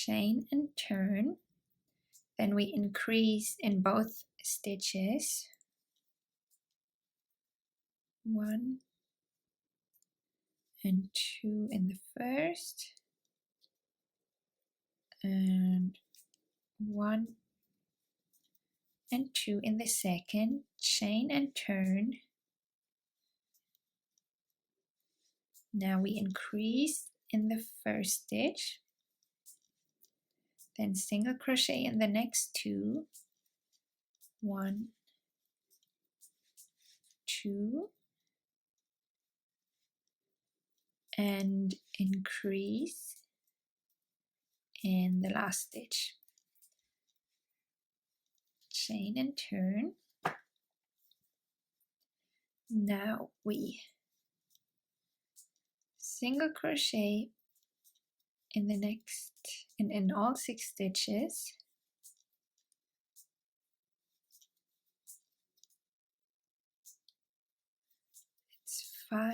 chain and turn. Then we increase in both stitches. 1 and 2 in the first, and 1 and 2 in the second, chain and turn. Now we increase in the first stitch, then single crochet in the next 2, 1, 2, and increase in the last stitch, chain and turn. Now we single crochet in the next, and in all 6 stitches. It's 5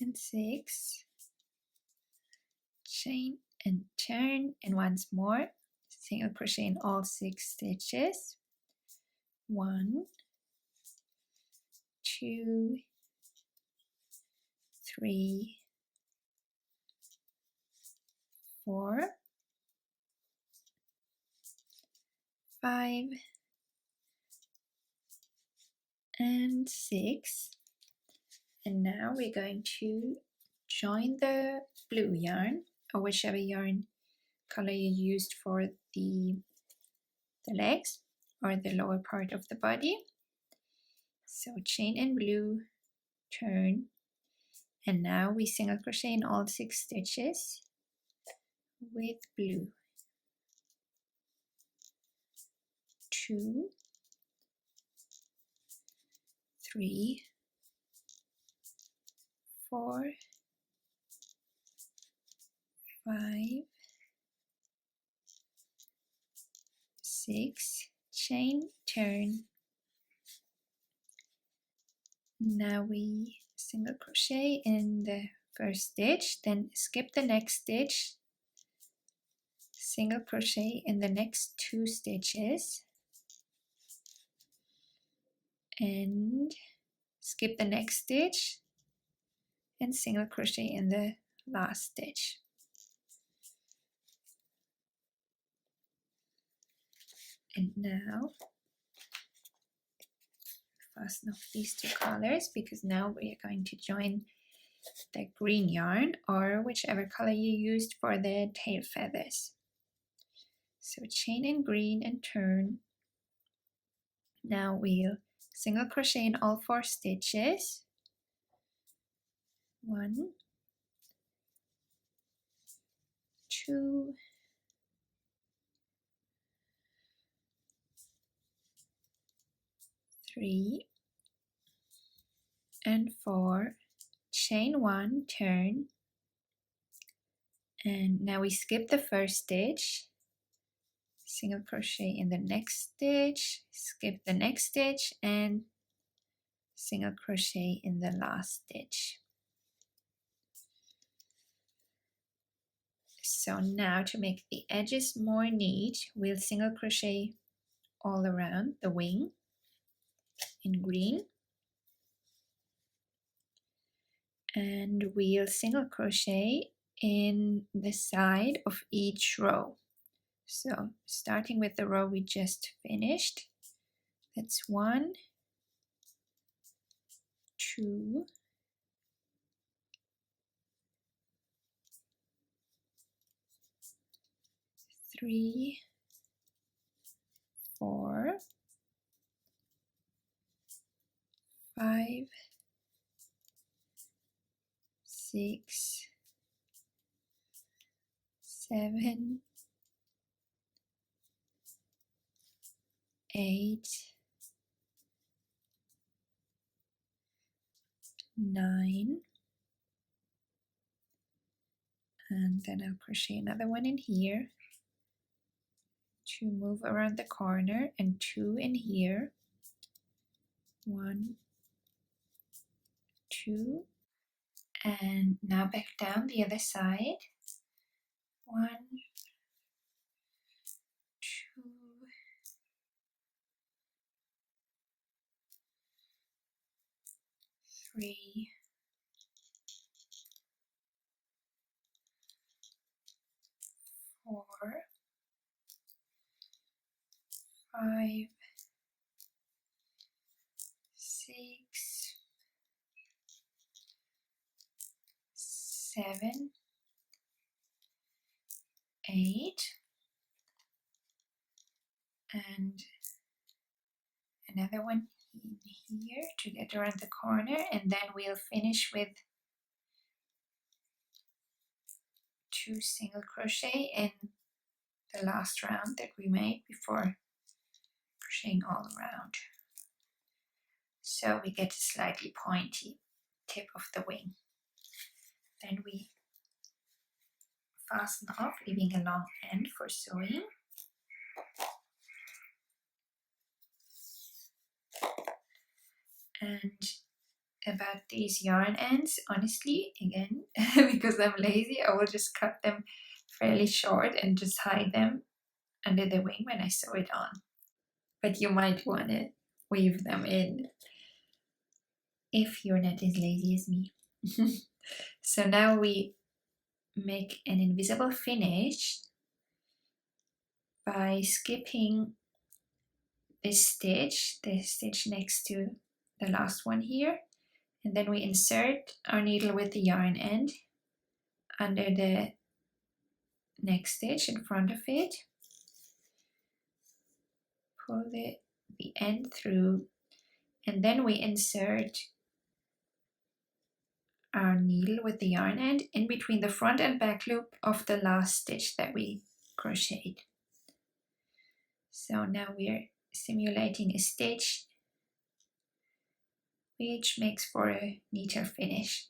and 6, chain and turn, and once more single crochet in all 6 stitches. 1, 2, 3, 4, 5, and 6. And now we're going to join the blue yarn, or whichever yarn color you used for the legs or the lower part of the body. So chain in blue, turn, and now we single crochet in all 6 stitches with blue. 2, 3, 4, 5, 6, chain, turn. Now we single crochet in the first stitch, then skip the next stitch, single crochet in the next 2 stitches, and skip the next stitch and single crochet in the last stitch. And now fasten off these 2 colors, because now we are going to join the green yarn, or whichever color you used for the tail feathers. So chain in green and turn. Now we'll single crochet in all 4 stitches. 1, 2, 3, and 4, chain 1, turn, and now we skip the first stitch, single crochet in the next stitch, skip the next stitch, and single crochet in the last stitch. So now to make the edges more neat, we'll single crochet all around the wing in green, and we'll single crochet in the side of each row. So starting with the row we just finished, that's 1, 2, 3, 4, 5, 6, 7, 8, 9, and then I'll crochet another one in here to move around the corner, and 2 in here, 1, 2, and now back down the other side. 1, 2, 3, 4, 5, 6, 7, 8, and another one in here to get around the corner, and then we'll finish with 2 single crochet in the last round that we made before crocheting all around. So we get a slightly pointy tip of the wing. Then we fasten off, leaving a long end for sewing. And about these yarn ends, honestly, again, because I'm lazy, I will just cut them fairly short and just hide them under the wing when I sew it on. But you might want to weave them in if you're not as lazy as me. So now we make an invisible finish by skipping this stitch, the stitch next to the last one here, and then we insert our needle with the yarn end under the next stitch in front of it, pull the end through, and then we insert our needle with the yarn end in between the front and back loop of the last stitch that we crocheted. So now we're simulating a stitch, which makes for a neater finish.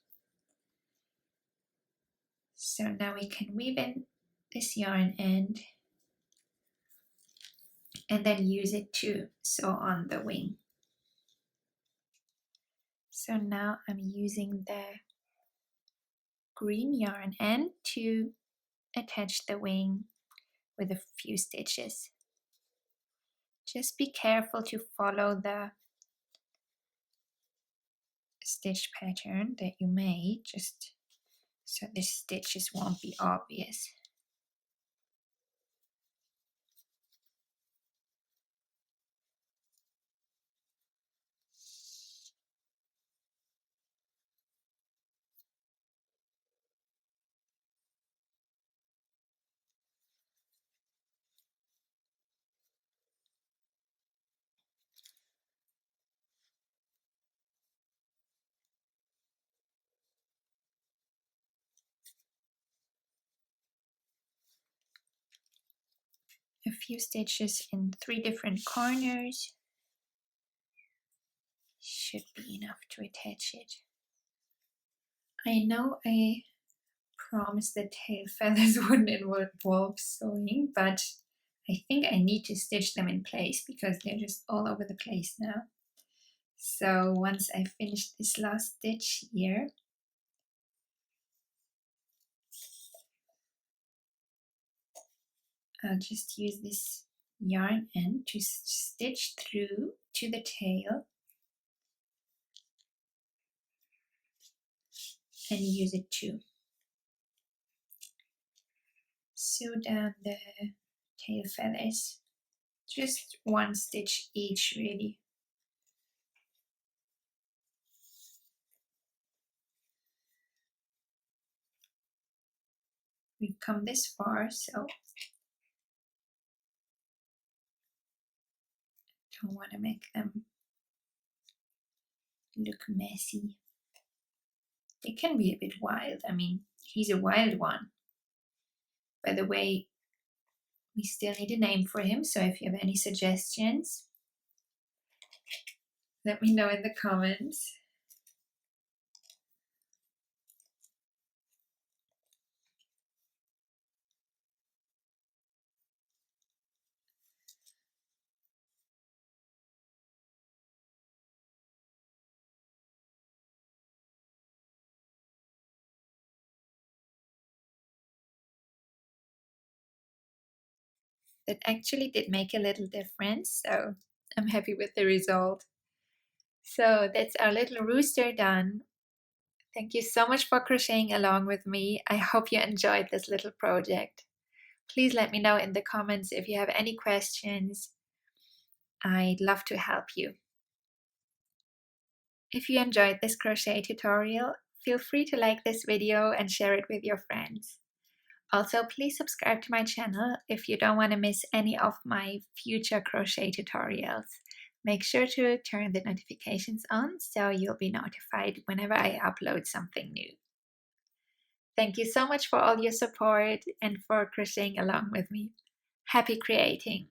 So now we can weave in this yarn end and then use it to sew on the wing. So now I'm using the green yarn end to attach the wing with a few stitches. Just be careful to follow the stitch pattern that you made, just so the stitches won't be obvious. A few stitches in 3 different corners should be enough to attach it. I know I promised the tail feathers wouldn't involve sewing, but I think I need to stitch them in place because they're just all over the place now. So once I finish this last stitch here, I'll just use this yarn end to stitch through to the tail and use it to sew down the tail feathers. Just 1 stitch each, really. We've come this far, so don't want to make them look messy. It can be a bit wild. I mean, he's a wild one. By the way, we still need a name for him, so if you have any suggestions, let me know in the comments. That actually did make a little difference, so I'm happy with the result. So that's our little rooster done. Thank you so much for crocheting along with me. I hope you enjoyed this little project. Please let me know in the comments if you have any questions. I'd love to help you. If you enjoyed this crochet tutorial, feel free to like this video and share it with your friends. Also, please subscribe to my channel if you don't want to miss any of my future crochet tutorials. Make sure to turn the notifications on so you'll be notified whenever I upload something new. Thank you so much for all your support and for crocheting along with me. Happy creating!